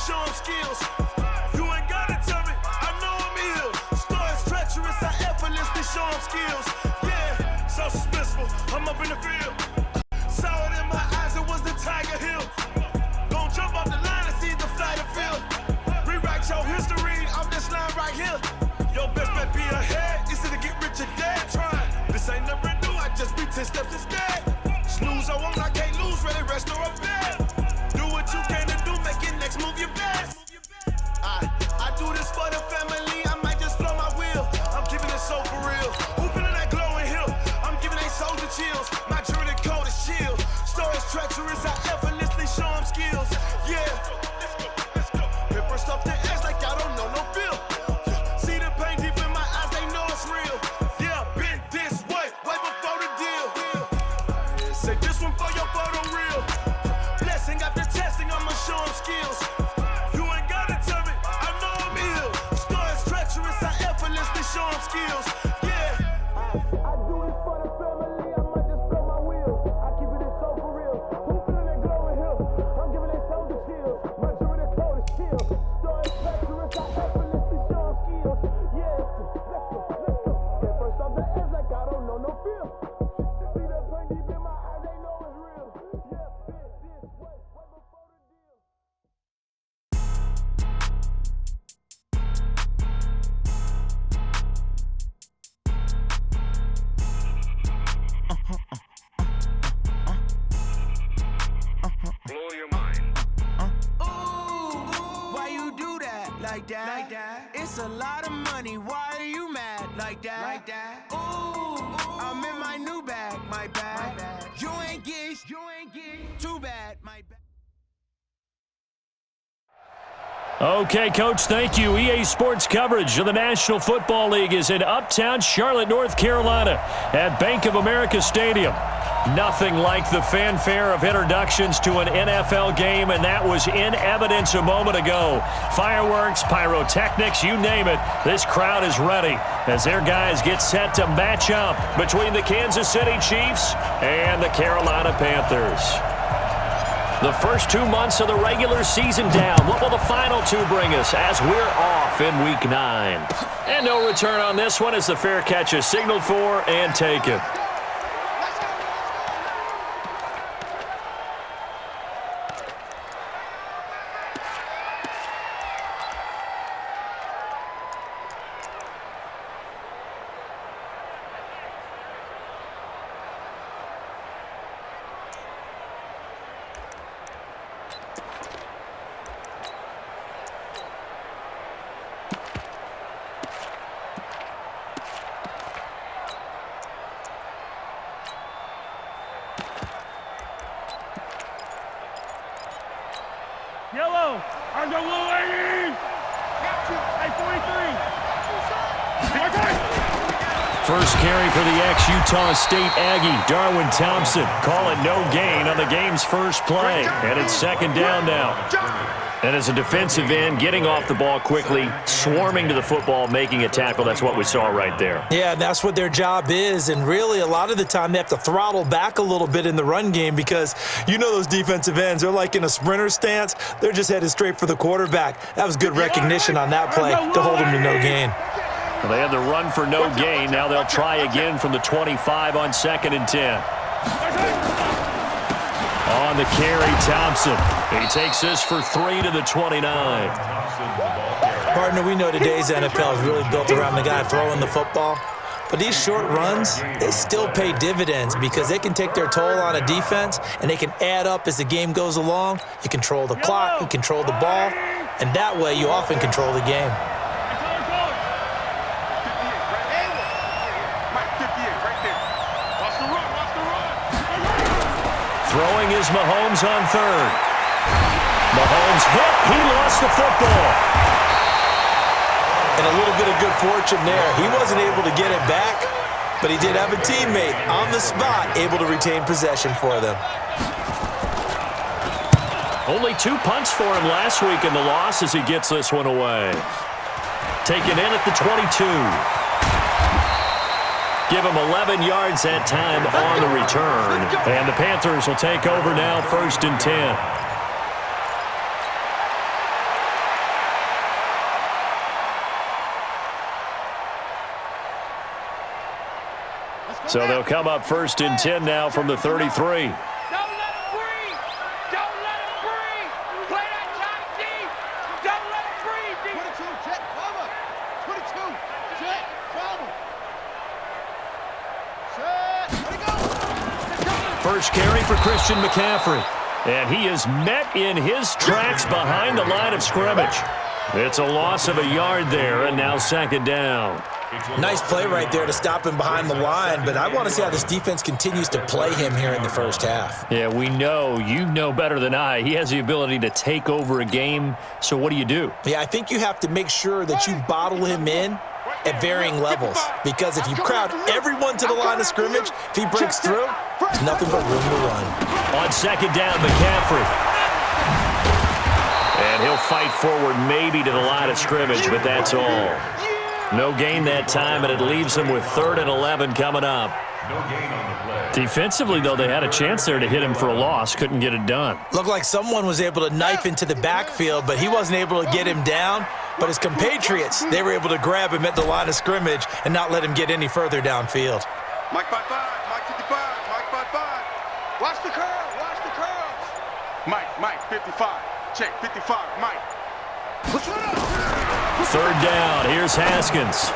show them skills. You ain't gotta tell me, I know I'm ill. Stories treacherous, I effortlessly show them skills. Yeah, so suspenseful, I'm up in the field. Saw it in my eyes, it was the Tiger Hill. Gon' jump off the line and see the flight of field. Rewrite your history off this line right here. Your best bet be ahead, easy to get rich or dead trying. This ain't never new, I just be 10 steps instead. Snooze, I won't, I can't lose, ready, rest or a bed. Do what you can to do, make your next move your best. I do this for the family, I might just blow my wheel. I'm keeping it so for real. Hooping in that glowing hill, I'm giving they soldier chills. My jewelry code is chill. Stories treacherous, I effortlessly show them skills. Yeah, let's go. Paper stuff the edge like I don't know no feel. See the pain deep in my eyes, they know it's real. Yeah, been this way before the deal. Say this one for your photo reel. Blessing after testing, I'ma show them skills. You ain't gotta tell me, I know I'm ill. Stories treacherous, I effortlessly show them skills. Yeah, I do this for the family, I might just blow my wheel. I keep it so for real. Who feeling that glowing hill? I'm giving they soldier chills. My jewelry code is chill. Stories treacherous, I effortlessly show them skills. Yeah, let's go. Get first off the edge like I don't know no feel. See that pain deep in my eyes, they know it's real. Yeah, been this way before the deal. Blow your mind. Ooh, why you do that? Like that? It's a lot of money. Why are you mad? Like that? Ooh, I'm in my new bag. My bag. You ain't get. Too bad. My bad. Okay, Coach, thank you. EA Sports coverage of the National Football League is in uptown Charlotte, North Carolina at Bank of America Stadium. Nothing like the fanfare of introductions to an NFL game, and that was in evidence a moment ago. Fireworks, pyrotechnics, you name it. This crowd is ready as their guys get set to match up between the Kansas City Chiefs and the Carolina Panthers. The first 2 months of the regular season down. What will the final two bring us as we're off in Week 9? And no return on this one as the fair catch is signaled for and taken. Yellow, on the blue lane. Hey, 43. First carry for the ex-Utah State Aggie, Darwin Thompson, calling no gain on the game's first play. And it's second down now. And as a defensive end, getting off the ball quickly, swarming to the football, making a tackle, that's what we saw right there. Yeah, that's what their job is, and really a lot of the time they have to throttle back a little bit in the run game because you know those defensive ends, they're like in a sprinter stance. They're just headed straight for the quarterback. That was good recognition on that play to hold him to no gain. Well, they had the run for no gain. Now they'll try again from the 25 on 2nd and 10. On the carry, Thompson. He takes this for 3 to the 29. Partner, we know today's NFL is really built around the guy throwing the football. But these short runs, they still pay dividends because they can take their toll on a defense and they can add up as the game goes along. You control the clock, you control the ball, and that way you often control the game. Throwing is Mahomes on 3rd. Mahomes hit. He lost the football. And a little bit of good fortune there. He wasn't able to get it back, but he did have a teammate on the spot able to retain possession for them. Only 2 punts for him last week in the loss as he gets this one away. Taken in at the 22. Give him 11 yards that time on the return. And the Panthers will take over now, 1st and 10. So they'll come up 1st and 10 now from the 33. Don't let him breathe. Don't let him breathe. Play that tight D. Don't let him breathe. 22, check, cover. 22, check, cover. Set, let it go. First carry for Christian McCaffrey. And he is met in his tracks behind the line of scrimmage. It's a loss of a yard there, and now 2nd down. Nice play right there to stop him behind the line, but I want to see how this defense continues to play him here in the first half. Yeah, we know. You know better than I. He has the ability to take over a game, so what do? Yeah, I think you have to make sure that you bottle him in at varying levels, because if you crowd everyone to the line of scrimmage, if he breaks through, there's nothing but room to run. On 2nd down, McCaffrey. And he'll fight forward maybe to the line of scrimmage, but that's all. No gain that time, and it leaves him with 3rd and 11 coming up. Defensively, though, they had a chance there to hit him for a loss. Couldn't get it done. Looked like someone was able to knife into the backfield, but he wasn't able to get him down. But his compatriots, they were able to grab him at the line of scrimmage and not let him get any further downfield. Mike 5-5, Mike 55, Mike 5-5. Watch the curl, watch the curls. Mike 55, check 55, Mike. What's up? 3rd down. Here's Haskins.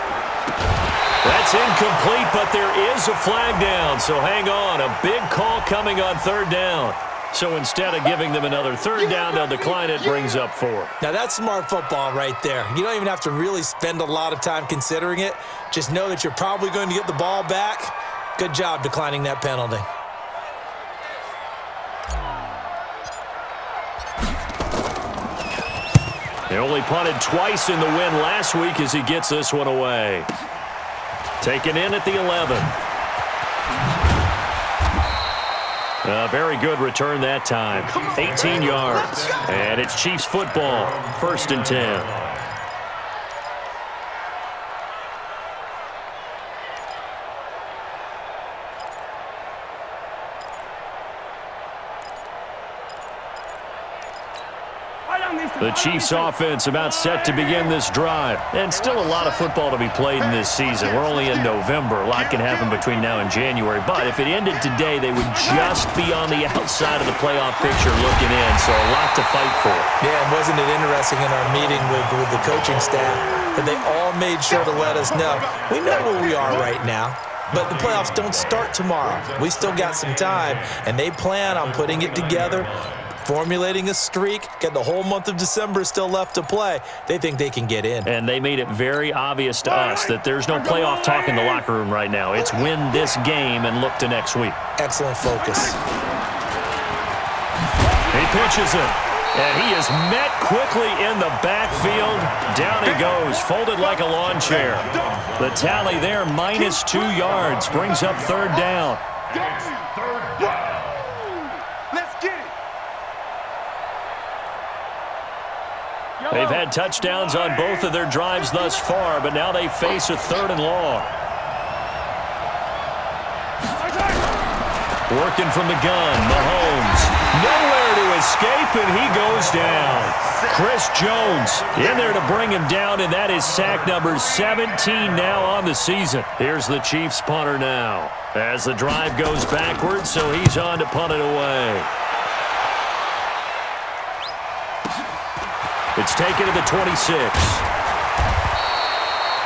That's incomplete, but there is a flag down, so hang on. A big call coming on 3rd down. So instead of giving them another 3rd down, they'll decline it, brings up 4. Now, that's smart football right there. You don't even have to really spend a lot of time considering it. Just know that you're probably going to get the ball back. Good job declining that penalty. They only punted twice in the win last week as he gets this one away. Taken in at the 11. A very good return that time. 18 yards. And it's Chiefs football. 1st and 10. The Chiefs offense about set to begin this drive. And still a lot of football to be played in this season. We're only in November. A lot can happen between now and January. But if it ended today, they would just be on the outside of the playoff picture looking in. So a lot to fight for. Yeah, and wasn't it interesting in our meeting with the coaching staff that they all made sure to let us know, we know where we are right now. But the playoffs don't start tomorrow. We still got some time, and they plan on putting it together, formulating a streak, got the whole month of December still left to play. They think they can get in. And they made it very obvious to us that there's no playoff talk in the locker room right now. It's win this game and look to next week. Excellent focus. He pitches it, and he is met quickly in the backfield. Down he goes, folded like a lawn chair. The tally there, -2 yards, brings up 3rd down. They've had touchdowns on both of their drives thus far, but now they face a 3rd and long. Working from the gun, Mahomes. Nowhere to escape, and he goes down. Chris Jones in there to bring him down, and that is sack number 17 now on the season. Here's the Chiefs punter now as the drive goes backwards, so he's on to punt it away. It's taken to the 26.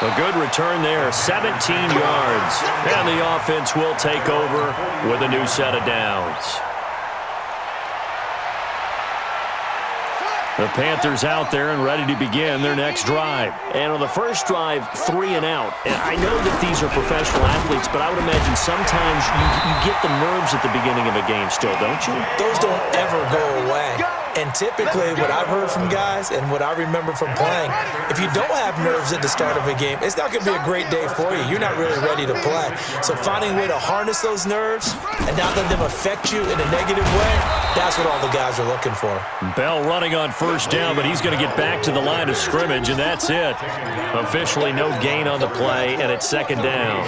A good return there, 17 yards. And the offense will take over with a new set of downs. The Panthers out there and ready to begin their next drive. And on the first drive, 3 and out. And I know that these are professional athletes, but I would imagine sometimes you get the nerves at the beginning of a game still, don't you? Those don't ever go away. And typically what I've heard from guys and what I remember from playing, if you don't have nerves at the start of a game, it's not going to be a great day for you. You're not really ready to play. So finding a way to harness those nerves and not let them affect you in a negative way, that's what all the guys are looking for. Bell running on 1st down, but he's going to get back to the line of scrimmage, and that's it. Officially no gain on the play, and it's 2nd down.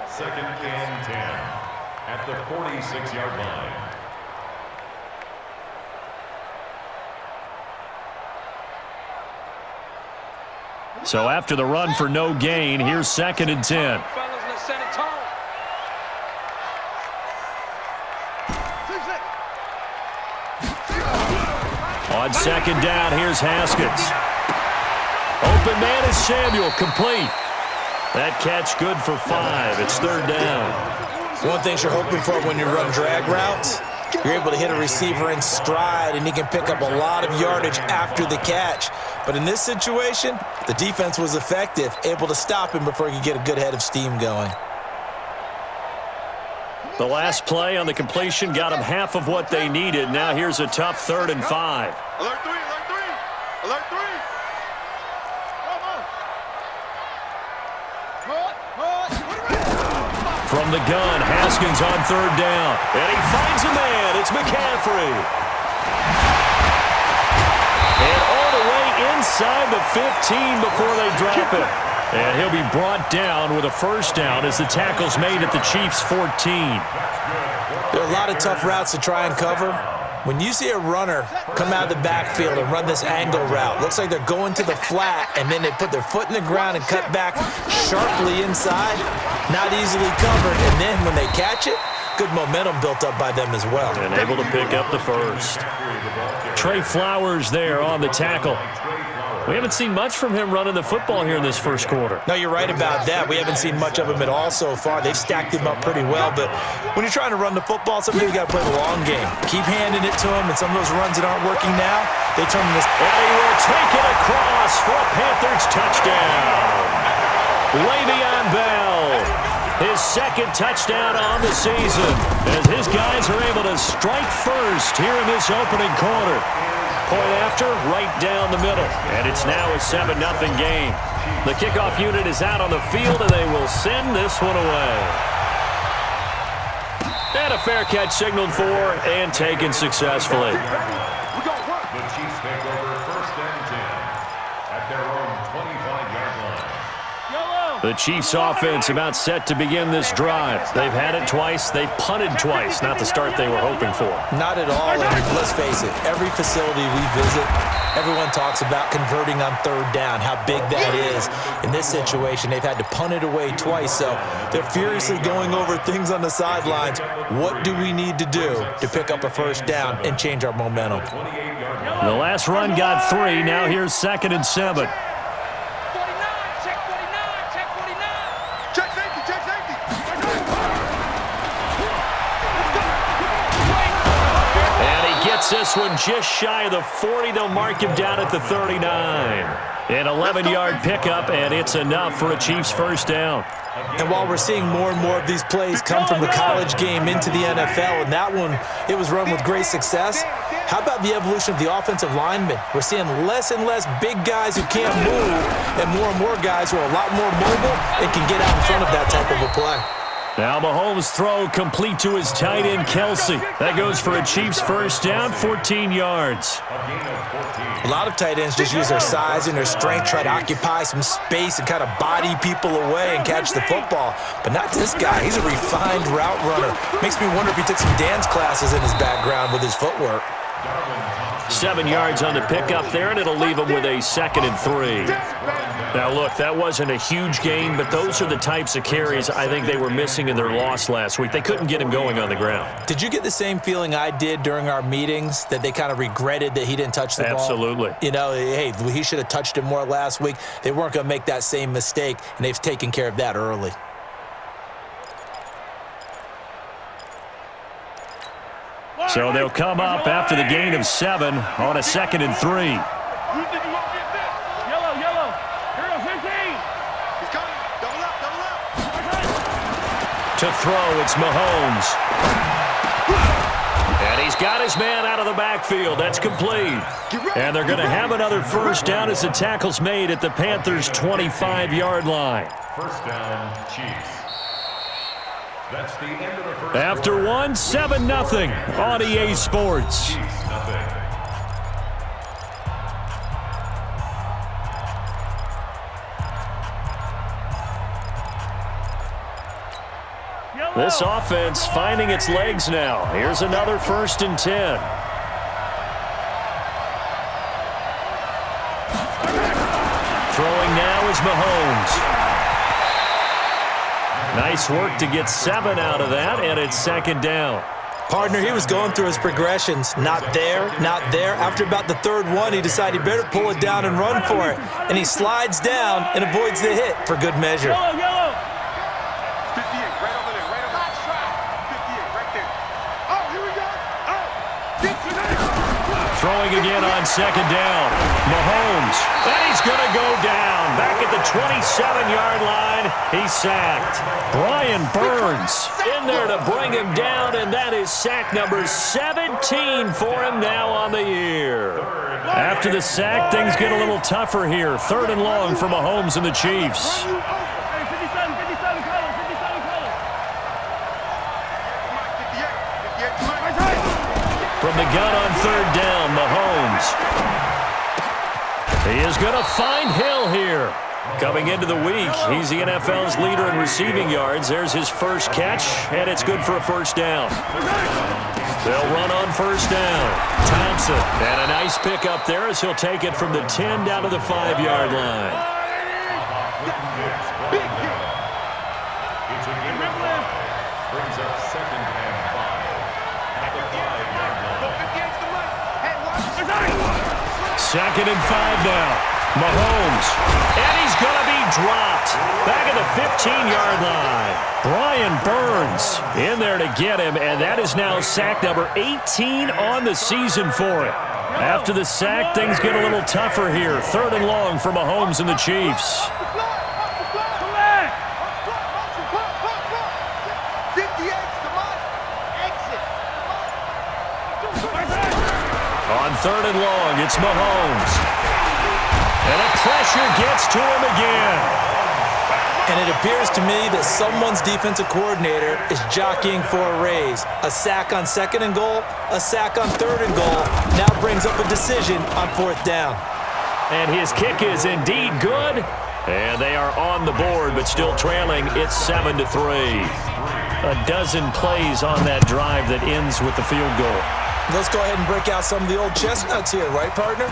2nd and 10 at the 46-yard line. So after the run for no gain, here's 2nd and 10. Fellas, let's set a tone. On second down, here's Haskins. Open man is Samuel, complete. That catch good for 5. It's third down. One thing you're hoping for when you run drag routes, you're able to hit a receiver in stride, and he can pick up a lot of yardage after the catch. But in this situation, the defense was effective, able to stop him before he could get a good head of steam going. The last play on the completion got them half of what they needed. Now here's a tough 3rd and 5. Alert 3, alert 3, alert 3. From the gun, Haskins on 3rd down. And he finds a man. It's McCaffrey. And all the way inside the 15 before they drop it. And he'll be brought down with a first down as the tackle's made at the Chiefs' 14. There are a lot of tough routes to try and cover. When you see a runner come out of the backfield and run this angle route, looks like they're going to the flat, and then they put their foot in the ground and cut back sharply inside, not easily covered, and then when they catch it, good momentum built up by them as well. And able to pick up the first. Trey Flowers there on the tackle. We haven't seen much from him running the football here in this first quarter. No, you're right about that. We haven't seen much of him at all so far. They've stacked him up pretty well, but when you're trying to run the football, sometimes you got to play the long game. Keep handing it to him, and some of those runs that aren't working now, they turn this. And he will take it across for a Panthers touchdown. Le'Veon Bell, his 2nd touchdown on the season, as his guys are able to strike first here in this opening quarter. Point after, right down the middle. And it's now a 7-0 game. The kickoff unit is out on the field, and they will send this one away. And a fair catch signaled for and taken successfully. The Chiefs take over 1st and 10 at their own 25-yard line. The Chiefs offense about set to begin this drive. They've had it twice. They've punted twice. Not the start they were hoping for. Not at all, and let's face it, every facility we visit, everyone talks about converting on 3rd down, how big that is. In this situation, they've had to punt it away twice, so they're furiously going over things on the sidelines. What do we need to do to pick up a first down and change our momentum? The last run got 3. Now here's 2nd and 7. This one just shy of the 40. They'll mark him down at the 39. An 11-yard pickup, and it's enough for a Chiefs first down. And while we're seeing more and more of these plays come from the college game into the NFL, and that one, it was run with great success, how about the evolution of the offensive linemen? We're seeing less and less big guys who can't move and more guys who are a lot more mobile and can get out in front of that type of a play. Now Mahomes' throw complete to his tight end, Kelsey. That goes for a Chiefs first down, 14 yards. A lot of tight ends just use their size and their strength, try to occupy some space and kind of body people away and catch the football. But not this guy. He's a refined route runner. Makes me wonder if he took some dance classes in his background with his footwork. 7 yards on the pickup there, and it'll leave him with a 2nd and 3. Now, look, that wasn't a huge gain, but those are the types of carries I think they were missing in their loss last week. They couldn't get him going on the ground. Did you get the same feeling I did during our meetings, that they kind of regretted that he didn't touch the ball? Absolutely. You know, hey, he should have touched it more last week. They weren't going to make that same mistake, and they've taken care of that early. So they'll come up after the gain of 7 on a 2nd and 3. To throw, it's Mahomes. And he's got his man out of the backfield. That's complete. And they're going to have another first down as the tackle's made at the Panthers' 25-yard line. First down, Chiefs. That's the end of the first After quarter. 1, 7-0 on EA Sports. Chiefs, nothing. This offense finding its legs now. Here's another 1st and 10. Throwing now is Mahomes. Nice work to get 7 out of that, and it's 2nd down. Partner, he was going through his progressions. Not there, not there. After about the third one, he decided he better pull it down and run for it. And he slides down and avoids the hit for good measure. 58, right over there, right over there. 58, right there. Oh, here we go. Oh, Throwing again on second down. Mahomes, and he's going to go down. Back at the 27-yard line, he's sacked. Brian Burns in there to bring him down, and that is sack number 17 for him now on the year. After the sack, things get a little tougher here. 3rd and long for Mahomes and the Chiefs. From the gun on 3rd down, Mahomes. He is going to find Hill here. Coming into the week, he's the NFL's leader in receiving yards. There's his first catch, and it's good for a first down. They'll run on first down. Thompson, and a nice pick up there as he'll take it from the 10 down to the 5-yard line. It's a game of 5. Brings up 2nd and 5. At the 5-yard line. 2nd and 5 now. Mahomes, and he's going to be dropped back at the 15-yard line. Brian Burns in there to get him, and that is now sack number 18 on the season for him. After the sack, things get a little tougher here. 3rd and long for Mahomes and the Chiefs. On 3rd and long, it's Mahomes. And the pressure gets to him again. And it appears to me that someone's defensive coordinator is jockeying for a raise. A sack on 2nd and goal, a sack on 3rd and goal, now brings up a decision on 4th down. And his kick is indeed good. And they are on the board, but still trailing. It's 7-3. A dozen plays on that drive that ends with the field goal. Let's go ahead and break out some of the old chestnuts here, right, partner?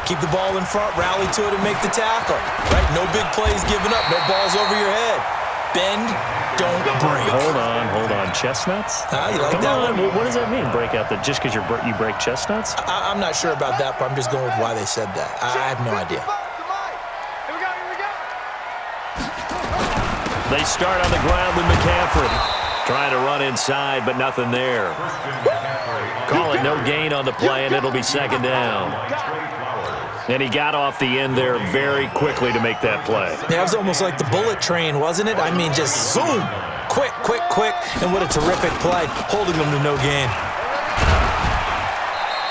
Keep the ball in front, rally to it, and make the tackle. Right? No big plays given up, no balls over your head. Bend, don't break. Hold on. Chestnuts? You like that one? What does that mean, break out? Just because you break chestnuts? I'm not sure about that, but I'm just going with why they said that. I have no idea. Here we go. They start on the ground with McCaffrey. Trying to run inside, but nothing there. Call it no gain on the play, and it'll be 2nd down. And he got off the end there very quickly to make that play. Yeah, it was almost like the bullet train, wasn't it? I mean, just zoom. Quick. And what a terrific play, holding them to no gain.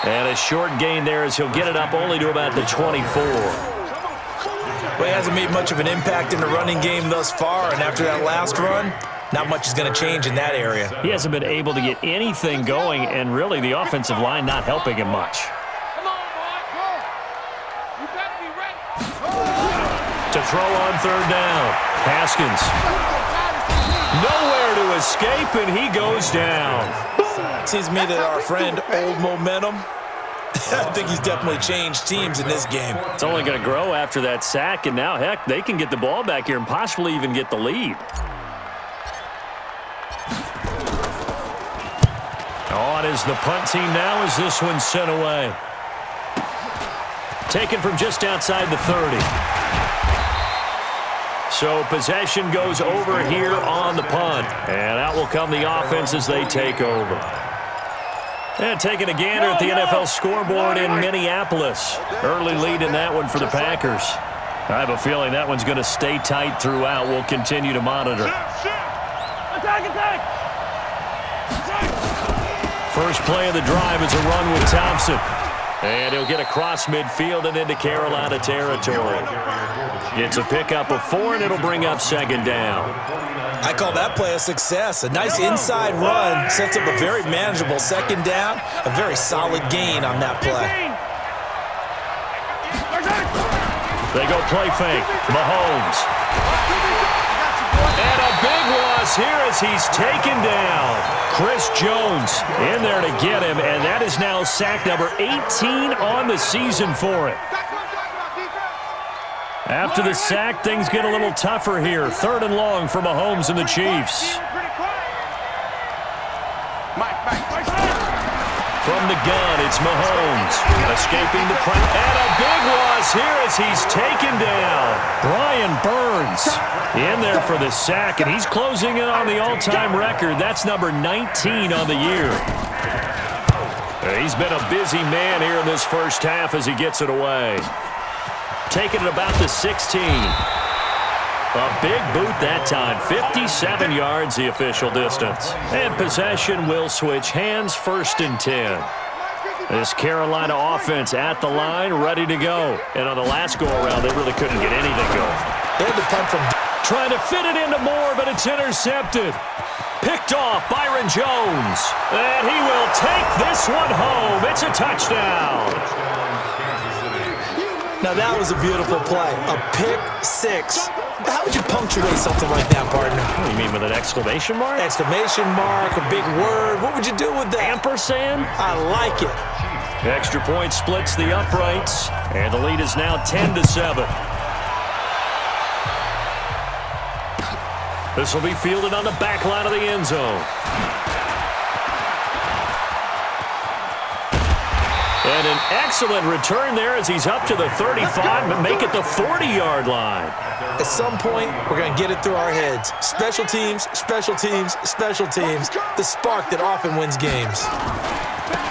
And a short gain there as he'll get it up only to about the 24. Well, he hasn't made much of an impact in the running game thus far, and after that last run, not much is going to change in that area. He hasn't been able to get anything going, and really the offensive line not helping him much. To throw on 3rd down. Haskins. Nowhere to escape, and he goes down. Seems to me that our friend, Old Momentum, I think he's definitely changed teams in this game. It's only going to grow after that sack, and now, heck, they can get the ball back here and possibly even get the lead. On is the punt team now as this one's sent away. Taken from just outside the 30. So possession goes over here on the punt. And out will come the offense as they take over. And taking a gander at the NFL scoreboard in Minneapolis. Early lead in that one for the Packers. I have a feeling that one's going to stay tight throughout. We'll continue to monitor. Attack! First play of the drive is a run with Thompson. And he'll get across midfield and into Carolina territory. It's a pickup of 4, and it'll bring up 2nd down. I call that play a success. A nice inside run sets up a very manageable 2nd down. A very solid gain on that play. They go play fake. Mahomes. And a big loss here as he's taken down. Chris Jones in there to get him, and that is now sack number 18 on the season for him. After the sack, things get a little tougher here. 3rd and long for Mahomes and the Chiefs. Mike. From the gun, it's Mahomes. Escaping the pressure. And a big loss here as he's taken down. Brian Burns in there for the sack, and he's closing in on the all-time record. That's number 19 on the year. He's been a busy man here in this first half as he gets it away. Taking it about the 16. A big boot that time. 57 yards the official distance. And possession will switch hands, 1st and 10. This Carolina offense at the line, ready to go. And on the last go-around, they really couldn't get anything going. They had to punt from... Trying to fit it into Moore, but it's intercepted. Picked off Byron Jones. And he will take this one home. It's a touchdown. Now that was a beautiful play. A pick six. How would you punctuate something like that, partner? What do you mean, with an exclamation mark? Exclamation mark, a big word. What would you do with that? Ampersand? I like it. Extra point splits the uprights, and the lead is now 10-7. This will be fielded on the back line of the end zone. And an excellent return there as he's up to the 35, but make it the 40-yard line. At some point, we're going to get it through our heads. Special teams, special teams, special teams. The spark that often wins games.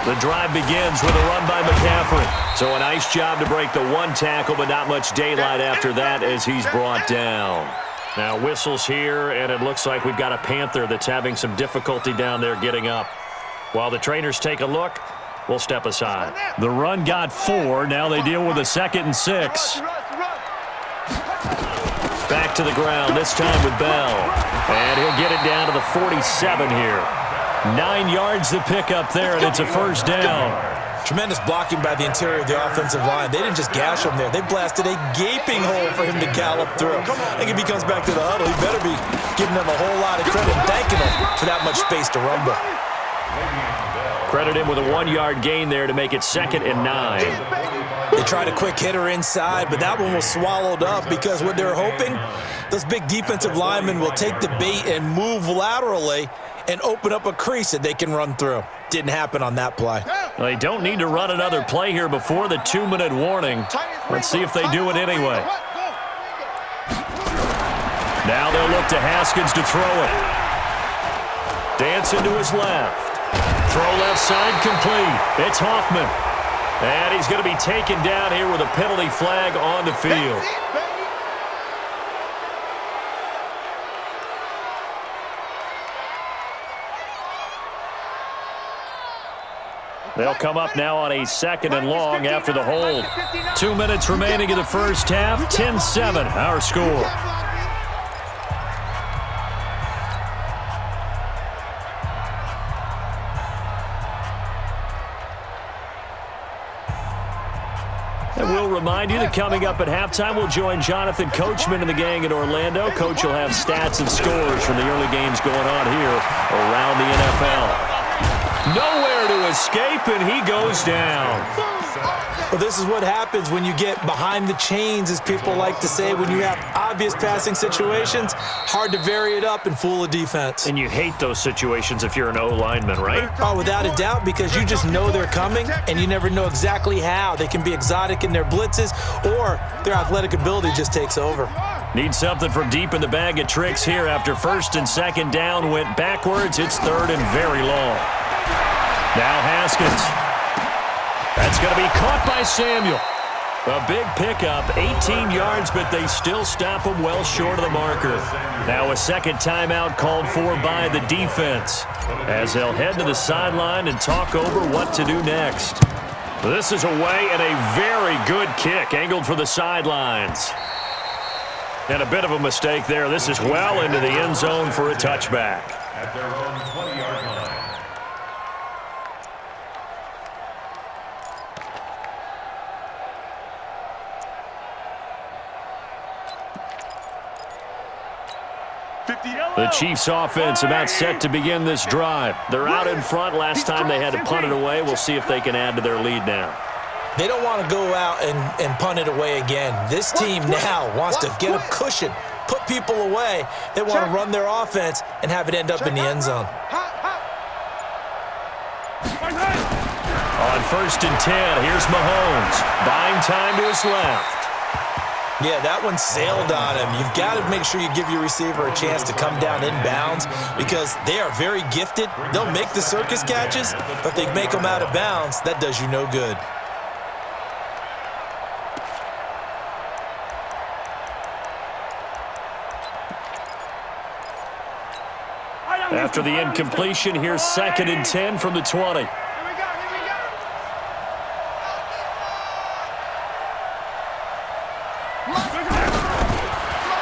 The drive begins with a run by McCaffrey. So a nice job to break the one tackle, but not much daylight after that as he's brought down. Now whistles here, and it looks like we've got a Panther that's having some difficulty down there getting up. While the trainers take a look, we'll step aside. The run got 4. Now they deal with a 2nd and 6. Back to the ground, this time with Bell. And he'll get it down to the 47 here. 9 yards to pick up there, and it's a 1st down. Tremendous blocking by the interior of the offensive line. They didn't just gash him there. They blasted a gaping hole for him to gallop through. I think if he comes back to the huddle, he better be giving them a whole lot of credit and thanking them for that much space to rumble. Credit him with a 1-yard gain there to make it 2nd and 9. They tried a quick hitter inside, but that one was swallowed up because what they're hoping, those big defensive linemen will take the bait and move laterally and open up a crease that they can run through. Didn't happen on that play. Well, they don't need to run another play here before the 2-minute warning. Let's see if they do it anyway. Now they'll look to Haskins to throw it. Dancing to his left. Throw left side complete. It's Hoffman. And he's going to be taken down here with a penalty flag on the field. They'll come up now on a 2nd and long after the hold. 2 minutes remaining in the first half. 10-7, our score. And we'll remind you that coming up at halftime, we'll join Jonathan Coachman and the gang in Orlando. Coach will have stats and scores from the early games going on here around the NFL. Nowhere to escape, and he goes down. Well, this is what happens when you get behind the chains, as people like to say. When you have obvious passing situations, hard to vary it up and fool a defense. And you hate those situations if you're an O-lineman, right? Oh, without a doubt, because you just know they're coming, and you never know exactly how. They can be exotic in their blitzes, or their athletic ability just takes over. Need something from deep in the bag of tricks here after 1st and 2nd down went backwards. It's 3rd and very long. Now Haskins. That's going to be caught by Samuel. A big pickup, 18 yards, but they still stop him well short of the marker. Now a 2nd timeout called for by the defense as they'll head to the sideline and talk over what to do next. This is away and a very good kick angled for the sidelines. And a bit of a mistake there. This is well into the end zone for a touchback. At their own 20-yard line. The Chiefs offense about set to begin this drive. They're out in front. Last time they had to punt it away. We'll see if they can add to their lead now. They don't want to go out and punt it away again. This team now wants to get a cushion, put people away. They want to run their offense and have it end up in the end zone. On 1st and 10, here's Mahomes. Buying time to his left. Yeah, that one sailed on him. You've got to make sure you give your receiver a chance to come down inbounds because they are very gifted. They'll make the circus catches, but they make them out of bounds. That does you no good. After the incompletion, here's 2nd and 10 from the 20.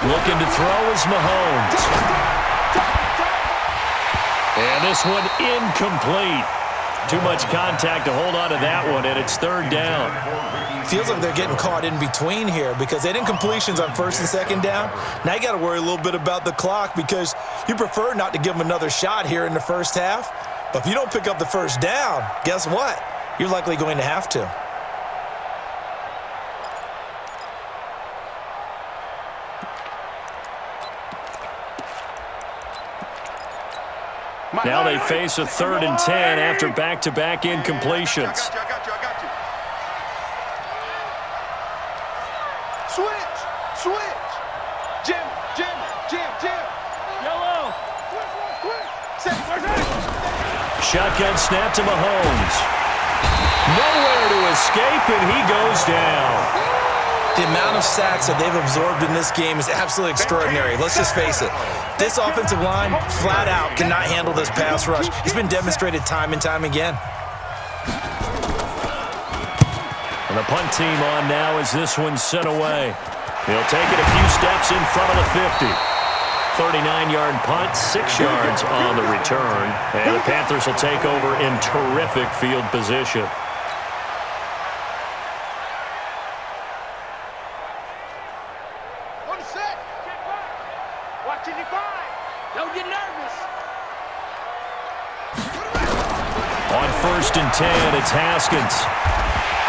Looking to throw is Mahomes. And this one incomplete. Too much contact to hold on to that one, and it's 3rd down. Feels like they're getting caught in between here because they had incompletions on 1st and 2nd down. Now you got to worry a little bit about the clock because you prefer not to give them another shot here in the first half. But if you don't pick up the 1st down, guess what? You're likely going to have to. Now they face a 3rd and 10 after back-to-back incompletions. I got you. Switch. Jim. Yellow. Shotgun snap to Mahomes. Nowhere to escape, and he goes down. The amount of sacks that they've absorbed in this game is absolutely extraordinary. Let's just face it. This offensive line, flat out, cannot handle this pass rush. It's been demonstrated time and time again. And the punt team on now as this one's sent away. He'll take it a few steps in front of the 50. 39-yard punt, 6 yards on the return. And the Panthers will take over in terrific field position. Watch it divide. Don't get nervous. On 1st and 10, it's Haskins.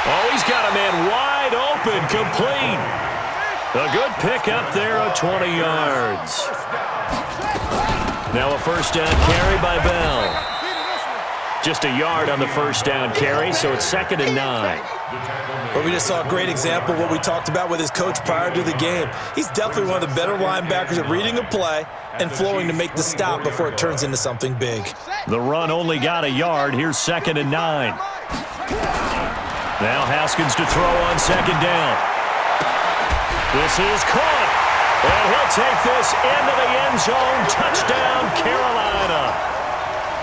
Oh, he's got a man wide open, complete. A good pickup there of 20 yards. Now a 1st down carry by Bell. Just a yard on the 1st down carry, so it's 2nd and 9. Well, we just saw a great example of what we talked about with his coach prior to the game. He's definitely one of the better linebackers at reading a play and flowing to make the stop before it turns into something big. The run only got a yard. Here's 2nd and 9. Now Haskins to throw on 2nd down. This is caught. And he'll take this into the end zone. Touchdown, Carolina.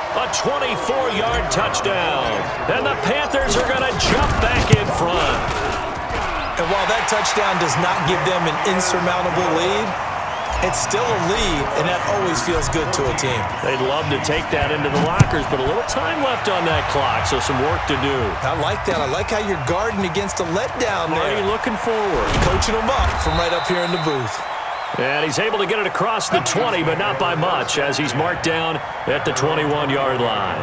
A 24-yard touchdown. And the Panthers are going to jump back in front. And while that touchdown does not give them an insurmountable lead, it's still a lead, and that always feels good to a team. They'd love to take that into the lockers, but a little time left on that clock, so some work to do. I like that. I like how you're guarding against a letdown there. Already looking forward. Coaching them up from right up here in the booth. And he's able to get it across the 20, but not by much, as he's marked down at the 21-yard line.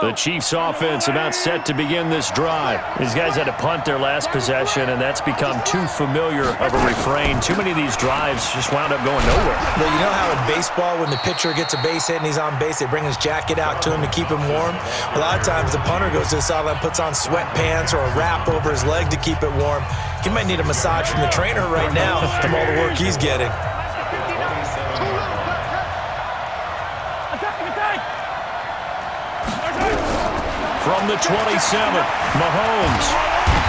The Chiefs offense about set to begin this drive. These guys had to punt their last possession, and that's become too familiar of a refrain. Too many of these drives just wound up going nowhere. Well, you know how in baseball when the pitcher gets a base hit and he's on base, they bring his jacket out to him to keep him warm? A lot of times the punter goes to the sideline, puts on sweatpants or a wrap over his leg to keep it warm. He might need a massage from the trainer right now from all the work he's getting. From the 27, Mahomes.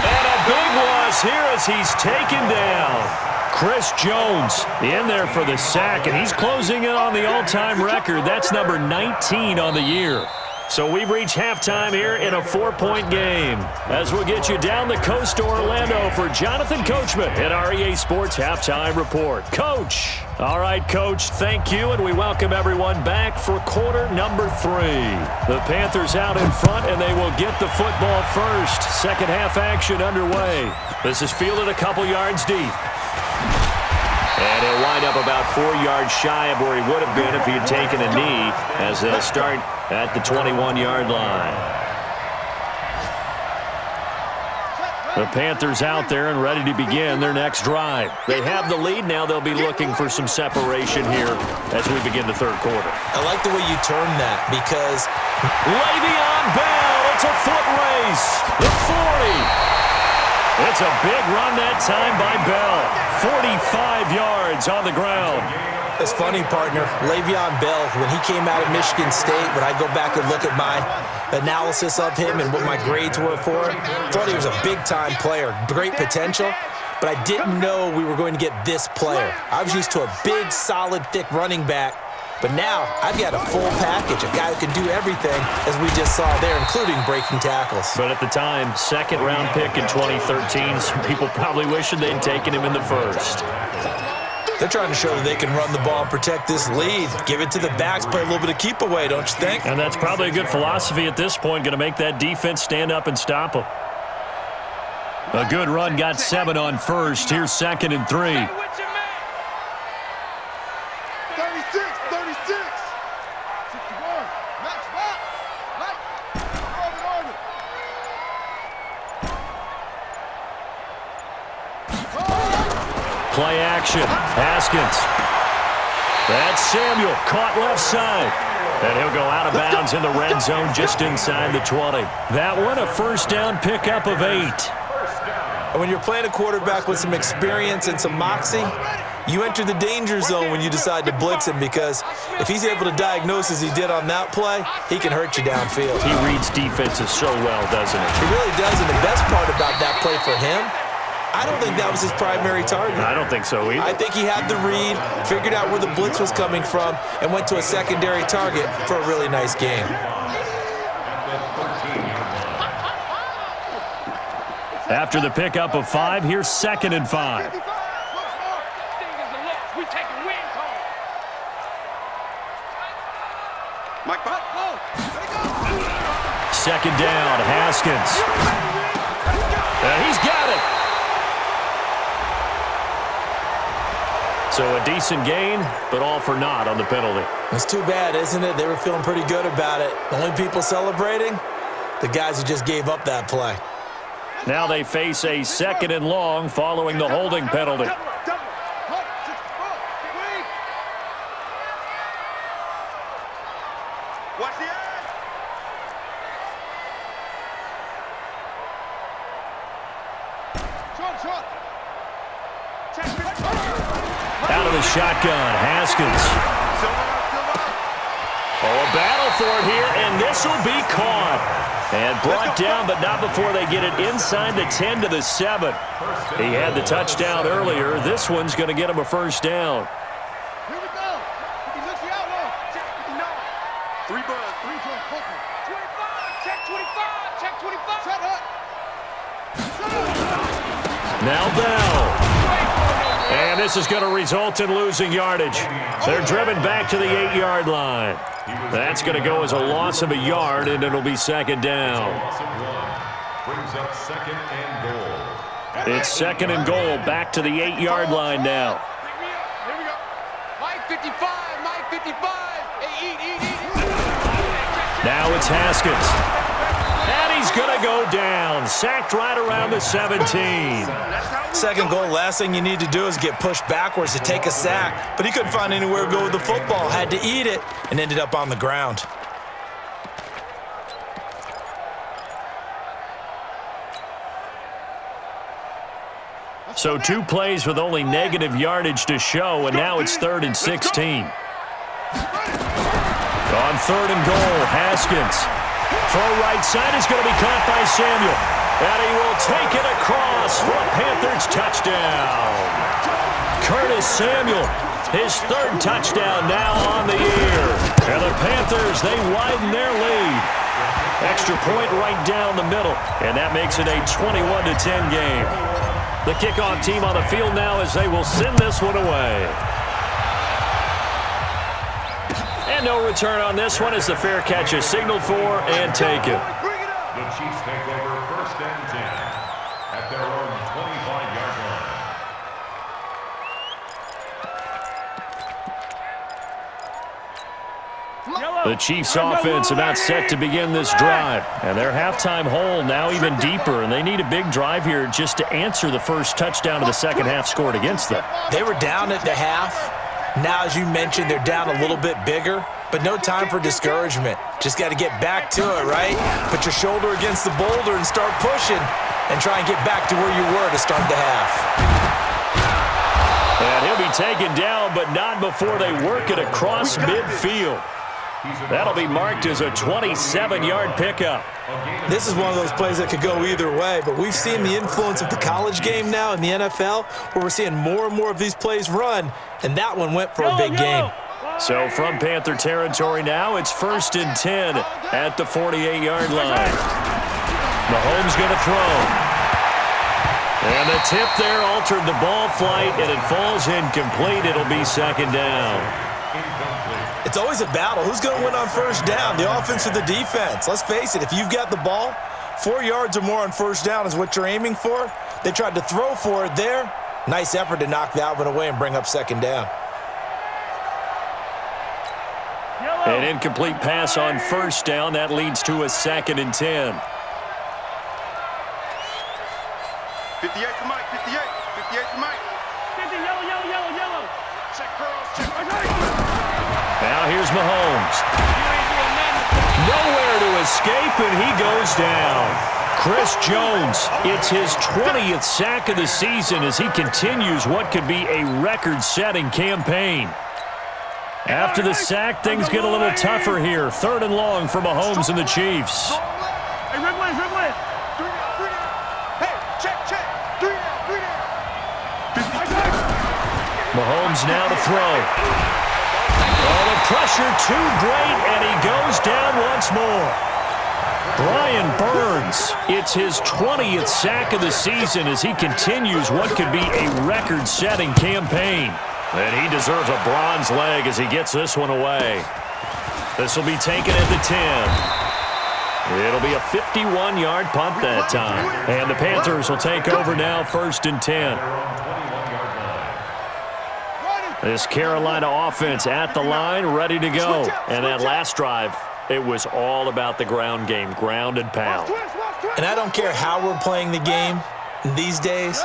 And a big loss here as he's taken down. Chris Jones in there for the sack, and he's closing in on the all-time record. That's number 19 on the year. So we've reached halftime here in a 4-point game. As we'll get you down the coast to Orlando for Jonathan Coachman at our EA Sports Halftime Report. Coach. All right, Coach, thank you, and we welcome everyone back for quarter number 3. The Panthers out in front, and they will get the football first. Second half action underway. This is fielded a couple yards deep. And he'll wind up about 4 yards shy of where he would have been if he had taken a knee, as they'll start at the 21-yard line. The Panthers out there and ready to begin their next drive. They have the lead. Now they'll be looking for some separation here as we begin the third quarter. I like the way you term that because Le'Veon Bell, it's a foot race. The 40. It's a big run that time by Bell. 45 yards on the ground. it's funny, partner. Le'Veon Bell, when he came out of Michigan State, when I go back and look at my analysis of him and what my grades were for him, thought he was a big-time player, great potential, but I didn't know we were going to get this player. I was used to a big, solid, thick running back, but now I've got a full package, a guy who can do everything, as we just saw there, including breaking tackles. But at the time, second-round pick in 2013, some people probably wishing they'd taken him in the first. They're trying to show that they can run the ball and protect this lead. Give it to the backs, play a little bit of keep away, don't you think? And that's probably a good philosophy at this point, going to make that defense stand up and stop them. A good run, got 7 on first. Here's 2nd and 3. 36, 36. 61. Max back. Play action. Haskins. That's Samuel. Caught left side. And he'll go out of bounds in the red zone just inside the 20. That one, a first down pickup of 8. And when you're playing a quarterback with some experience and some moxie, you enter the danger zone when you decide to blitz him, because if he's able to diagnose as he did on that play, he can hurt you downfield. He reads defenses so well, doesn't he? He really does, and the best part about that play for him, I don't think that was his primary target. I don't think so either. I think he had the read, figured out where the blitz was coming from, and went to a secondary target for a really nice game. After the pickup of 5, here's 2nd and 5. Second down, Haskins. And he's got it. So a decent gain, but all for naught on the penalty. It's too bad, isn't it? They were feeling pretty good about it. The only people celebrating, the guys who just gave up that play. Now they face a 2nd and long following the holding penalty. Watch the edge. Short. Out of the shotgun, Haskins. Oh, a battle for it here, and this will be caught. And brought down, but not before they get it inside the 10 to the 7. He had the touchdown earlier. This one's going to get him a first down. Here we go. He looks the outlaw. Check 59. 3 buzz. 3 jump. 25. Check 25. Check 25. Shut up. Now Bell. And this is going to result in losing yardage. They're driven back to the 8-yard line. That's going to go as a loss of a yard, and it'll be 2nd down. Brings up 2nd and goal. It's 2nd and goal, back to the 8-yard line now. Here we go. Mike 55. Mike 55. Hey, eat. Now it's Haskins. And he's going to go down. Sacked right around the 17. Second goal, last thing you need to do is get pushed backwards to take a sack. But he couldn't find anywhere to go with the football. Had to eat it and ended up on the ground. So 2 plays with only negative yardage to show, and now it's 3rd and 16. On 3rd and goal, Haskins. Throw right side is going to be caught by Samuel. And he will take it across for a Panthers touchdown. Curtis Samuel, his 3rd touchdown now on the year. And the Panthers, they widen their lead. Extra point right down the middle. And that makes it a 21-10 game. The kickoff team on the field now as they will send this one away. And no return on this one as the fair catch is signaled for and taken. The Chiefs take over 1st and 10 at their own 25-yard The Chiefs offense about set to begin this drive. And their halftime hole now even deeper, and they need a big drive here just to answer the first touchdown of the second half scored against them. They were down at the half. Now, as you mentioned, they're down a little bit bigger, but no time for discouragement. Just got to get back to it, right? Put your shoulder against the boulder and start pushing and try and get back to where you were to start the half. And he'll be taken down, but not before they work it across midfield. That'll be marked as a 27-yard pickup. This is one of those plays that could go either way, but we've seen the influence of the college game now in the NFL, where we're seeing more and more of these plays run, and that one went for a big gain. So from Panther territory now, it's 1st and 10 at the 48-yard line. Mahomes going to throw. And the tip there altered the ball flight, and it falls incomplete. It'll be 2nd down. It's always a battle. Who's going to win on 1st down, the offense or the defense? Let's face it, if you've got the ball, 4 yards or more on 1st down is what you're aiming for. They tried to throw for it there. Nice effort to knock that one away and bring up 2nd down. An incomplete pass on 1st down. That leads to a 2nd and 10. 58 to Mike, 58. 58 to Mike. 50, yellow. Check curls, check. Now here's Mahomes. Nowhere to escape, and he goes down. Chris Jones, it's his 20th sack of the season as he continues what could be a record-setting campaign. After the sack, things get a little tougher here. 3rd and long for Mahomes and the Chiefs. Hey, red line. Hey, check. 3 down. Mahomes now to throw. Oh, the pressure too great, and he goes down once more. Brian Burns, it's his 20th sack of the season as he continues what could be a record-setting campaign. And he deserves a bronze leg as he gets this one away. This will be taken at the 10. It'll be a 51-yard punt that time. And the Panthers will take over now, 1st and 10. This Carolina offense at the line, ready to go. And that last drive, it was all about the ground game, ground and pound. And I don't care how we're playing the game these days,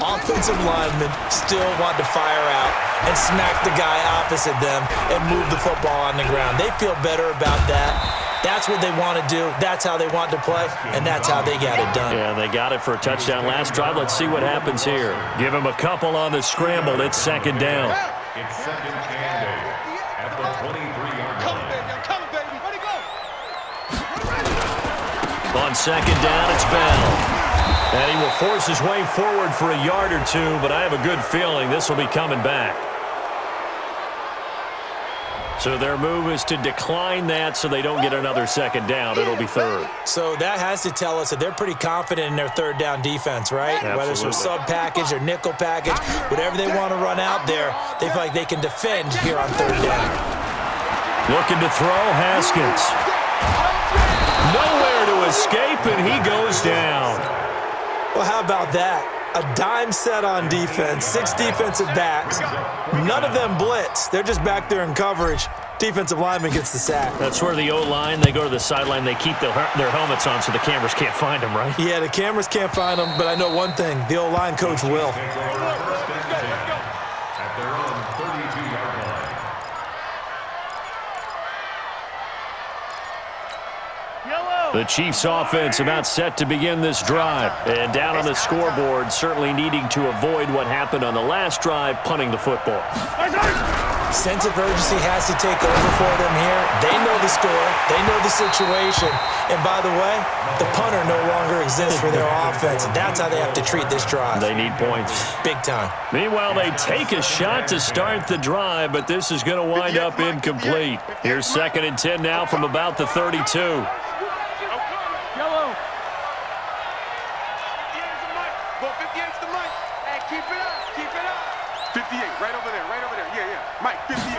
offensive linemen still want to fire out and smack the guy opposite them and move the football on the ground. They feel better about that. That's what they want to do. That's how they want to play, and that's how they got it done. Yeah, they got it for a touchdown last drive. Let's see what happens here. Give him a couple on the scramble. It's 2nd down. It's 2nd and 8 at the 23-yard line. Come, baby. Ready, go. On 2nd down, it's Bell. And he will force his way forward for a yard or two, but I have a good feeling this will be coming back. So their move is to decline that so they don't get another 2nd down. It'll be 3rd. So that has to tell us that they're pretty confident in their 3rd down defense, right? Absolutely. Whether it's a sub package or nickel package, whatever they want to run out there, they feel like they can defend here on 3rd down. Looking to throw, Haskins. Nowhere to escape, and he goes down. Well, how about that? A dime set on defense, 6 defensive backs. None of them blitz. They're just back there in coverage. Defensive lineman gets the sack. That's where the O-line, they go to the sideline, they keep their helmets on so the cameras can't find them, right? Yeah, the cameras can't find them, but I know one thing. The O-line coach will. At their own 32-yard line. The Chiefs offense about set to begin this drive. And down on the scoreboard, certainly needing to avoid what happened on the last drive, punting the football. Sense of urgency has to take over for them here. They know the score. They know the situation. And by the way, the punter no longer exists for their offense. That's how they have to treat this drive. They need points. Big time. Meanwhile, they take a shot to start the drive, but this is going to wind up incomplete. Here's 2nd and 10 now from about the 32. Yellow. 58's the Mike. Hey, keep it up. 58, right over there. Yeah. Mike, 58.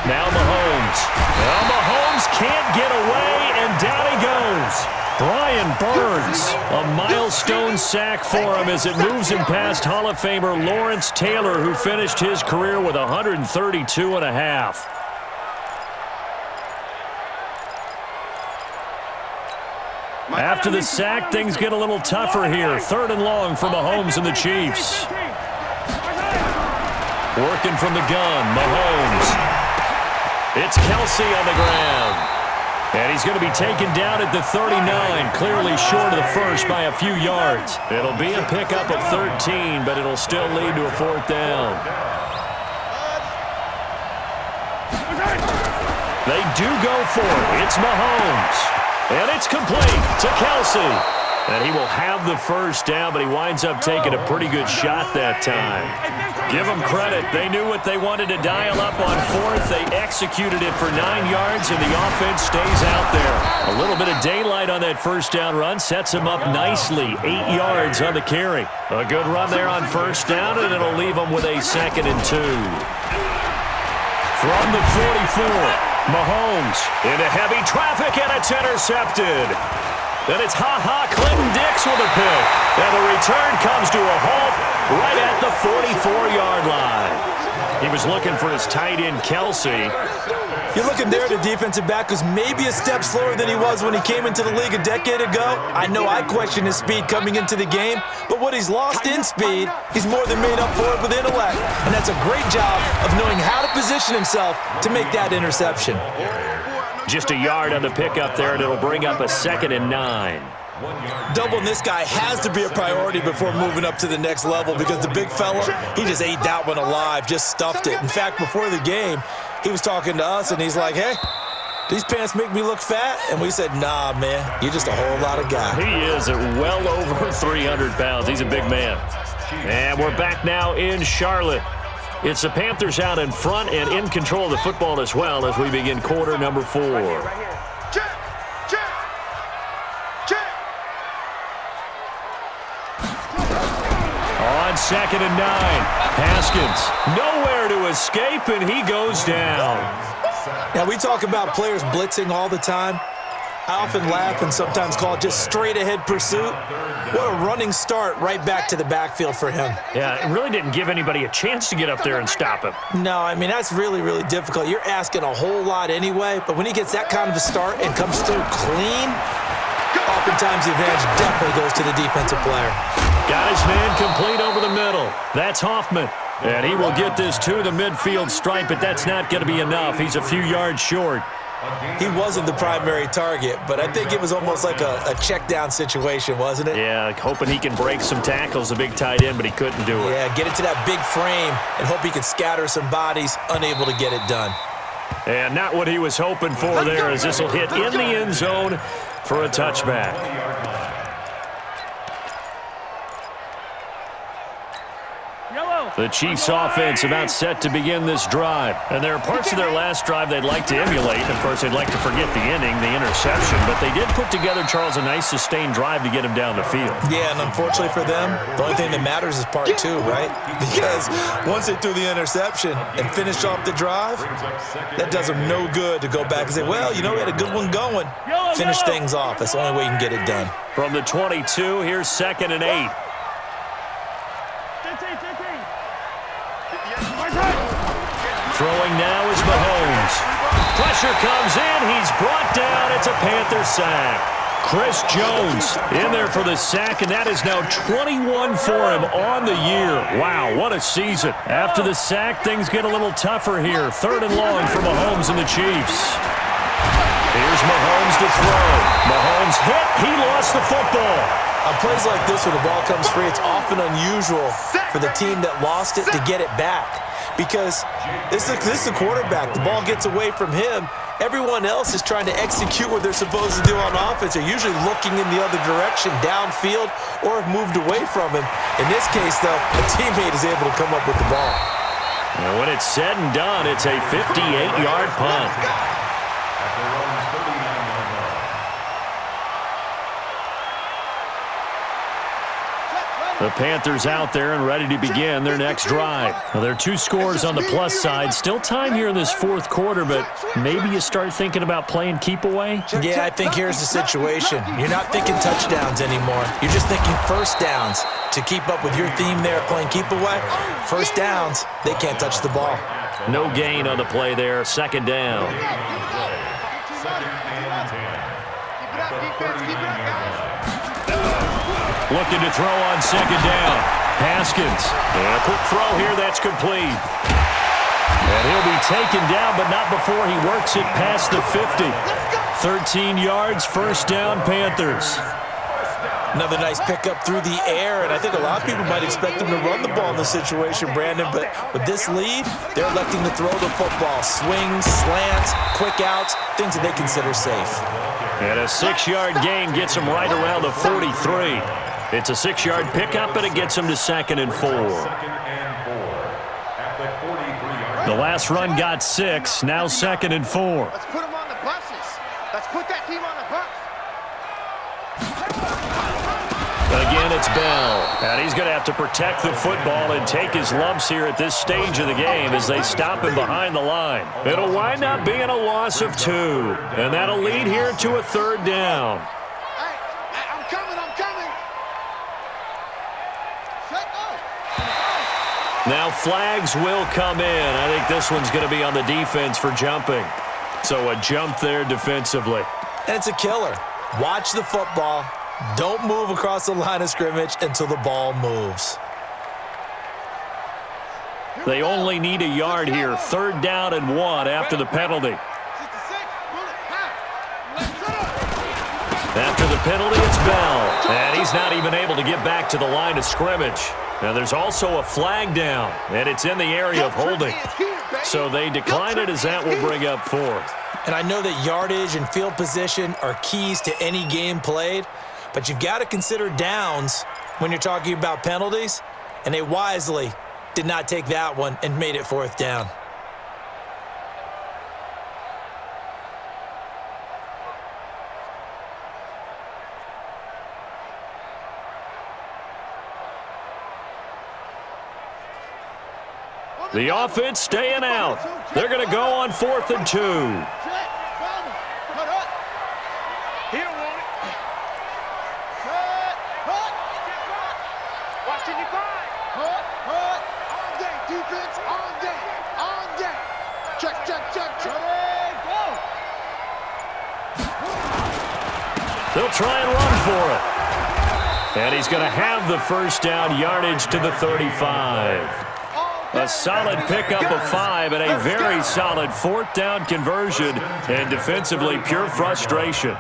Now Mahomes. Well, Mahomes can't get away, and down he goes. Brian Burns, a milestone sack for him as it moves him past Hall of Famer Lawrence Taylor, who finished his career with 132 and a half. After the sack, things get a little tougher here. 3rd and long for Mahomes and the Chiefs. Working from the gun, Mahomes. It's Kelsey on the ground. And he's going to be taken down at the 39, clearly short of the first by a few yards. It'll be a pickup of 13, but it'll still lead to a 4th down. They do go for it. It's Mahomes. And it's complete to Kelsey. And he will have the 1st down, but he winds up taking a pretty good shot that time. Give them credit. They knew what they wanted to dial up on 4th. They executed it for 9 yards, and the offense stays out there. A little bit of daylight on that 1st down run sets him up nicely. 8 yards on the carry. A good run there on 1st down, and it'll leave them with a 2nd and 2. From the 44, Mahomes into heavy traffic, and it's intercepted. Then it's Clinton Dix with a pick. And the return comes to a halt right at the 44-yard line. He was looking for his tight end, Kelsey. You're looking there at a defensive back who's maybe a step slower than he was when he came into the league a decade ago. I know I questioned his speed coming into the game, but what he's lost in speed, he's more than made up for it with intellect. And that's a great job of knowing how to position himself to make that interception. Just a yard on the pickup there, and it'll bring up a 2nd and 9. Doubling this guy has to be a priority before moving up to the next level because the big fella, he just ate that one alive, just stuffed it. In fact, before the game, he was talking to us, and he's like, hey, these pants make me look fat? And we said, nah, man, you're just a whole lot of guy. He is at well over 300 pounds. He's a big man. And we're back now in Charlotte. It's the Panthers out in front and in control of the football as well as we begin quarter number 4. Check. On 2nd and 9, Haskins nowhere to escape, and he goes down. Now, we talk about players blitzing all the time. I often laugh and sometimes call it just straight-ahead pursuit. What a running start right back to the backfield for him. Yeah, it really didn't give anybody a chance to get up there and stop him. No, I mean, that's really, really difficult. You're asking a whole lot anyway, but when he gets that kind of a start and comes through clean, oftentimes the advantage definitely goes to the defensive player. Got his man complete over the middle. That's Hoffman. And he will get this to the midfield stripe, but that's not going to be enough. He's a few yards short. He wasn't the primary target, but I think it was almost like a check down situation, wasn't it? Yeah, hoping he can break some tackles, a big tight end, but he couldn't do it. Yeah, get it to that big frame and hope he could scatter some bodies, unable to get it done. And not what he was hoping for there, as this will hit in the end zone for a touchback. The Chiefs' offense about set to begin this drive. And there are parts of their last drive they'd like to emulate. Of course, they'd like to forget the inning, the interception. But they did put together, Charles, a nice sustained drive to get him down the field. Yeah, and unfortunately for them, the only thing that matters is part 2, right? Because once they threw the interception and finished off the drive, that does them no good to go back and say, well, you know, we had a good one going. Finish things off. That's the only way you can get it done. From the 22, here's 2nd and 8. Throwing now is Mahomes. Pressure comes in. He's brought down. It's a Panther sack. Chris Jones in there for the sack, and that is now 21 for him on the year. Wow, what a season. After the sack, things get a little tougher here. 3rd and long for Mahomes and the Chiefs. Here's Mahomes to throw. Mahomes hit. He lost the football. On plays like this where the ball comes free, it's often unusual for the team that lost it to get it back. Because this is the quarterback. The ball gets away from him. Everyone else is trying to execute what they're supposed to do on offense. They're usually looking in the other direction, downfield, or have moved away from him. In this case, though, a teammate is able to come up with the ball. And when it's said and done, it's a 58-yard punt. The Panthers out there and ready to begin their next drive. Well, there are 2 scores on the plus side. Still time here in this 4th quarter, but maybe you start thinking about playing keep away? Yeah, I think here's the situation. You're not thinking touchdowns anymore. You're just thinking 1st downs. To keep up with your theme there, playing keep away, 1st downs, they can't touch the ball. No gain on the play there, 2nd down. Keep it up, defense. Keep it up, guys. Looking to throw on second down. Haskins. And a quick throw here that's complete. And he'll be taken down, but not before he works it past the 50. 13 yards, first down, Panthers. Another nice pickup through the air, and I think a lot of people might expect him to run the ball in this situation, Brandon, but with this lead, they're electing to throw the football. Swings, slants, quick outs, things that they consider safe. And a 6-yard gain gets him right around the 43. It's a 6-yard pickup, and it gets him to 2nd and 4. The last run got 6, now 2nd and 4. Let's put them on the buses. Let's put that team on the bus. Again, it's Bell. And he's going to have to protect the football and take his lumps here at this stage of the game as they stop him behind the line. It'll wind up being a loss of 2. And that'll lead here to a 3rd down. Hey, I'm coming. Now flags will come in. I think this one's going to be on the defense for jumping. So a jump there defensively. And it's a killer. Watch the football. Don't move across the line of scrimmage until the ball moves. They only need a yard here. 3rd down and 1 after the penalty. After the penalty, it's Bell. And he's not even able to get back to the line of scrimmage. Now there's also a flag down, and it's in the area of holding. So they decline it as that will bring up 4th. And I know that yardage and field position are keys to any game played, but you've got to consider downs when you're talking about penalties, and they wisely did not take that one and made it 4th down. The offense staying out. They're going to go on 4th and 2. He don't want it. Watching you find. On game, defense, on game. Check. They'll try and run for it. And he's going to have the first down, yardage to the 35. A solid pickup of 5 and a very solid 4th down conversion, and defensively pure frustration.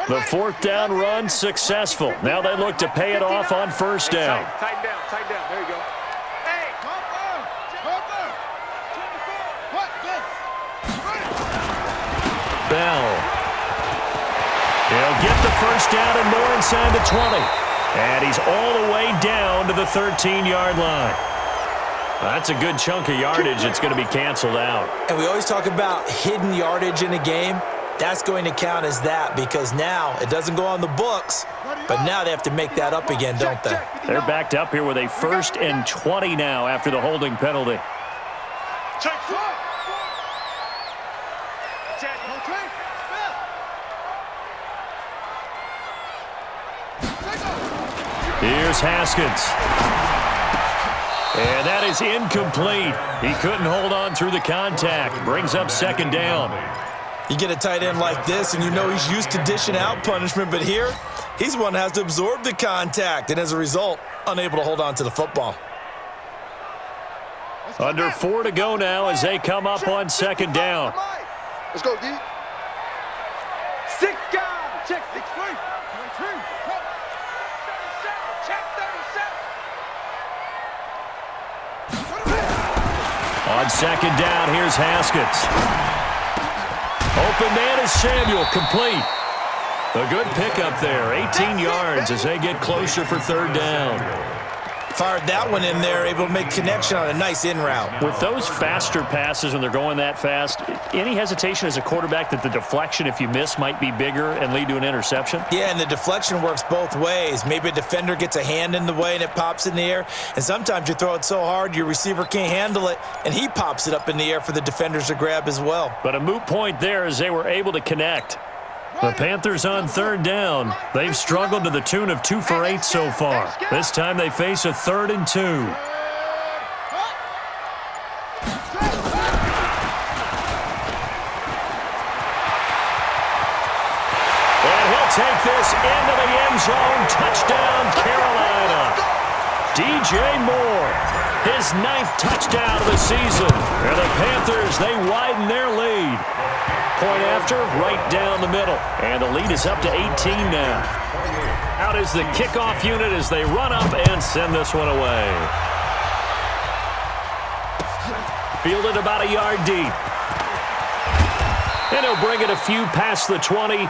The 4th down run successful. Now they look to pay it off on 1st down. Tighten down. There you go. Hey! Bell. He'll get the first down and more inside the 20. And he's all the way down to the 13-yard line. That's a good chunk of yardage. It's going to be canceled out. And we always talk about hidden yardage in a game. That's going to count as that because now it doesn't go on the books, but now they have to make that up again, don't they? They're backed up here with a 1st and 20 now after the holding penalty. Here's Haskins. And that is incomplete. He couldn't hold on through the contact. Brings up 2nd down. You get a tight end like this, and you know he's used to dishing out punishment, but here, he's the one that has to absorb the contact, and as a result, unable to hold on to the football. Under 4 to go now as they come up on 2nd down. Let's go, D. 6 guys. Check 6 feet. Check 37. On 2nd down, here's Haskins. Open man is Samuel, complete. A good pickup there, 18 yards as they get closer for 3rd down. Fired that one in there, able to make connection on a nice in route. With those faster passes when they're going that fast, any hesitation as a quarterback that the deflection, if you miss, might be bigger and lead to an interception? Yeah, and the deflection works both ways. Maybe a defender gets a hand in the way and it pops in the air, and sometimes you throw it so hard your receiver can't handle it, and he pops it up in the air for the defenders to grab as well. But a moot point there as they were able to connect. The Panthers on 3rd down. They've struggled to the tune of 2 for 8 so far. This time they face a 3rd and 2. And he'll take this into the end zone. Touchdown, Carolina. DJ Moore, his 9th touchdown of the season. And the Panthers, they widen their lead. Point after, right down the middle. And the lead is up to 18 now. Out is the kickoff unit as they run up and send this one away. Fielded about a yard deep. And he'll bring it a few past the 20.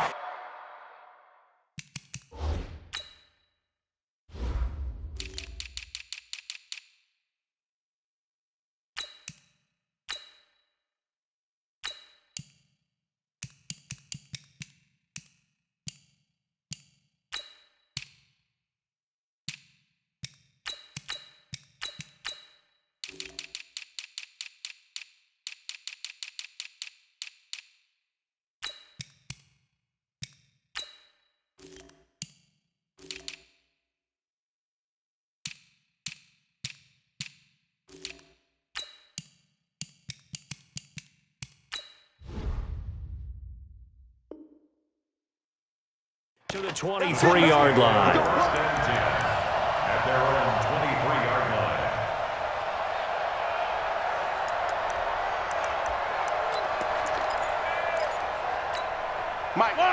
To the 23-yard line. At their own 23-yard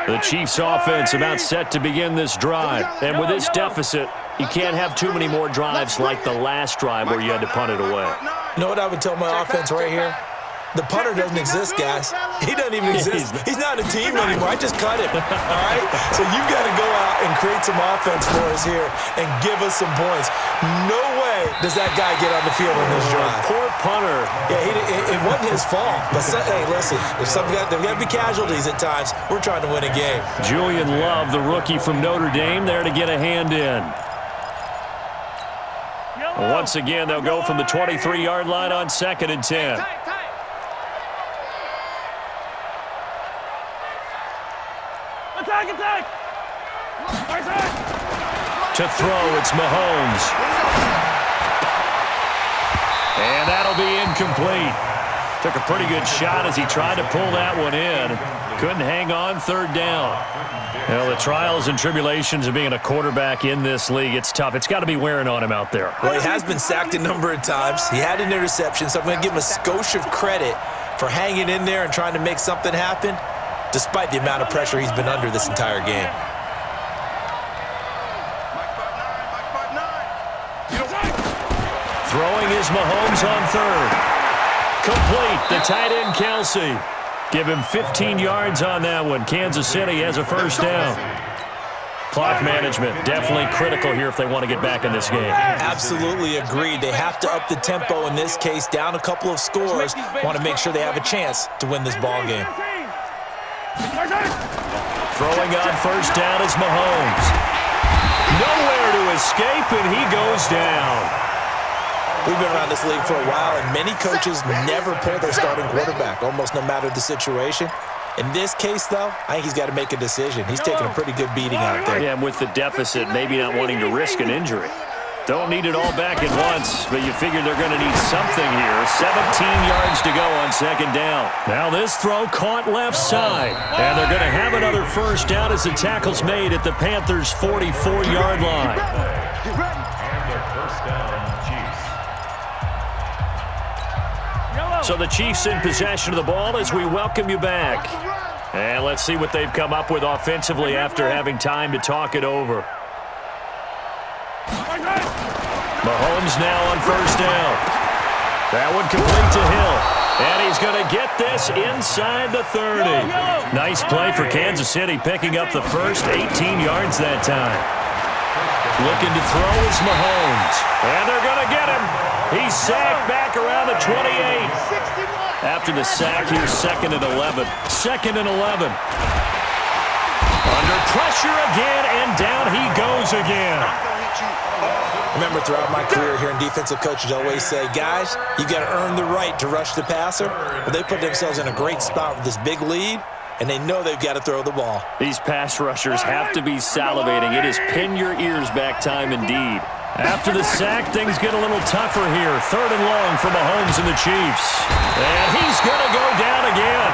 line. The Chiefs' offense about set to begin this drive. And with this deficit, you can't have too many more drives like the last drive where you had to punt it away. You know what I would tell my offense right here? The punter doesn't exist, guys. He doesn't even exist. He's not a team anymore. I just cut him, all right? So you've got to go out and create some offense for us here and give us some points. No way does that guy get on the field on this drive. Poor punter. Yeah, it wasn't his fault. But, hey, listen, there's got to be casualties at times. We're trying to win a game. Julian Love, the rookie from Notre Dame, there to get a hand in. Once again, they'll go from the 23-yard line on 2nd and 10. To throw, it's Mahomes. And that'll be incomplete. Took a pretty good shot as he tried to pull that one in. Couldn't hang on, 3rd down. Well, the trials and tribulations of being a quarterback in this league, it's tough. It's got to be wearing on him out there. Well, he has been sacked a number of times. He had an interception, so I'm going to give him a skosh of credit for hanging in there and trying to make something happen, despite the amount of pressure he's been under this entire game. Throwing is Mahomes on 3rd. Complete, the tight end Kelsey. Give him 15 yards on that one. Kansas City has a 1st down. Clock management, definitely critical here if they want to get back in this game. Absolutely agreed. They have to up the tempo in this case, down a couple of scores. Want to make sure they have a chance to win this ball game. Throwing on 1st down is Mahomes. Nowhere to escape, and he goes down. We've been around this league for a while, and many coaches never pull their starting quarterback, almost no matter the situation. In this case, though, I think he's got to make a decision. He's taking a pretty good beating out there. Yeah, and with the deficit, maybe not wanting to risk an injury. Don't need it all back at once, but you figure they're going to need something here. 17 yards to go on 2nd down. Now this throw caught left side, and they're going to have another 1st down as the tackle's made at the Panthers' 44-yard line. And their 1st down, Chiefs. So the Chiefs in possession of the ball as we welcome you back. And let's see what they've come up with offensively after having time to talk it over. Mahomes now on 1st down. That one complete to Hill. And he's going to get this inside the 30. Nice play for Kansas City, picking up the first 18 yards that time. Looking to throw is Mahomes. And they're going to get him. He's sacked back around the 28. After the sack, here's 2nd and 11. 2nd and 11. Under pressure again, and down he goes again. Remember, throughout my career here in defensive coaches, I always say, guys, you got to earn the right to rush the passer. But they put themselves in a great spot with this big lead, and they know they've got to throw the ball. These pass rushers have to be salivating. It is pin your ears back time indeed. After the sack, things get a little tougher here. 3rd and long for Mahomes and the Chiefs. And he's going to go down again.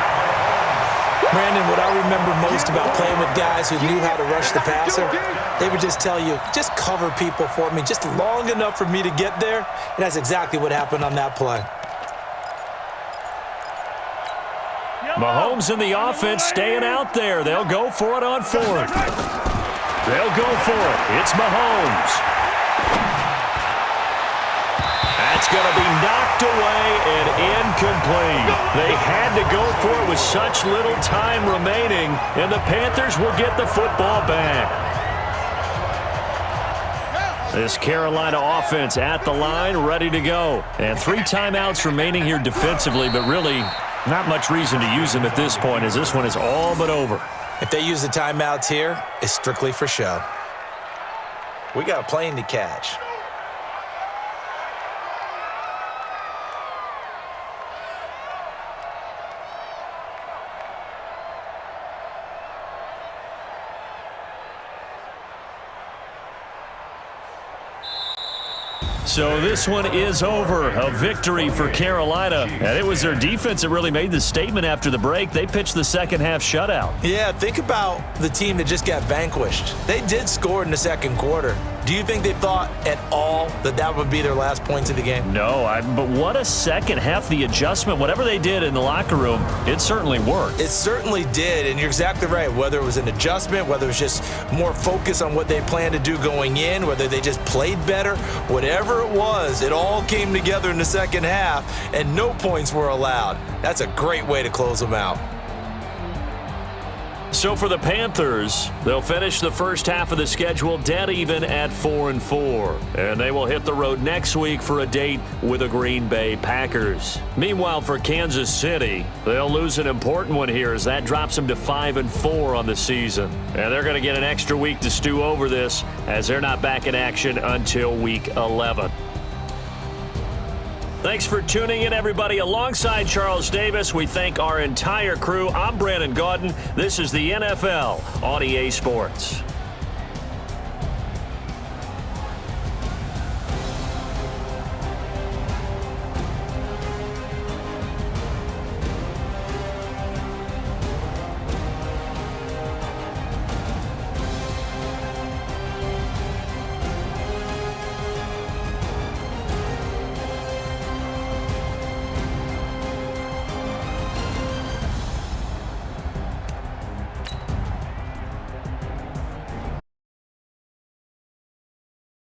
Brandon, what I remember most about playing with guys who knew how to rush the passer, they would just tell you, just cover people for me, just long enough for me to get there. And that's exactly what happened on that play. Mahomes and the offense staying out there. They'll go for it on fourth. They'll go for it. It's Mahomes. That's going to be knocked away and incomplete. They had to go for it with such little time remaining, and the Panthers will get the football back. This Carolina offense at the line, ready to go. And 3 timeouts remaining here defensively, but really not much reason to use them at this point, as this one is all but over. If they use the timeouts here, it's strictly for show. We got a plane to catch. So this one is over. A victory for Carolina. And it was their defense that really made the statement after the break. They pitched the second half shutout. Yeah, think about the team that just got vanquished. They did score in the second quarter. Do you think they thought at all that that would be their last points of the game? No, but what a second half. The adjustment, whatever they did in the locker room, it certainly worked. It certainly did, and you're exactly right. Whether it was an adjustment, whether it was just more focus on what they planned to do going in, whether they just played better, whatever it was, it all came together in the second half, and no points were allowed. That's a great way to close them out. So for the Panthers, they'll finish the first half of the schedule dead even at 4-4. And they will hit the road next week for a date with the Green Bay Packers. Meanwhile, for Kansas City, they'll lose an important one here as that drops them to 5-4 on the season. And they're going to get an extra week to stew over this as they're not back in action until week 11. Thanks for tuning in, everybody. Alongside Charles Davis, we thank our entire crew. I'm Brandon Gaudin. This is the NFL on EA Sports.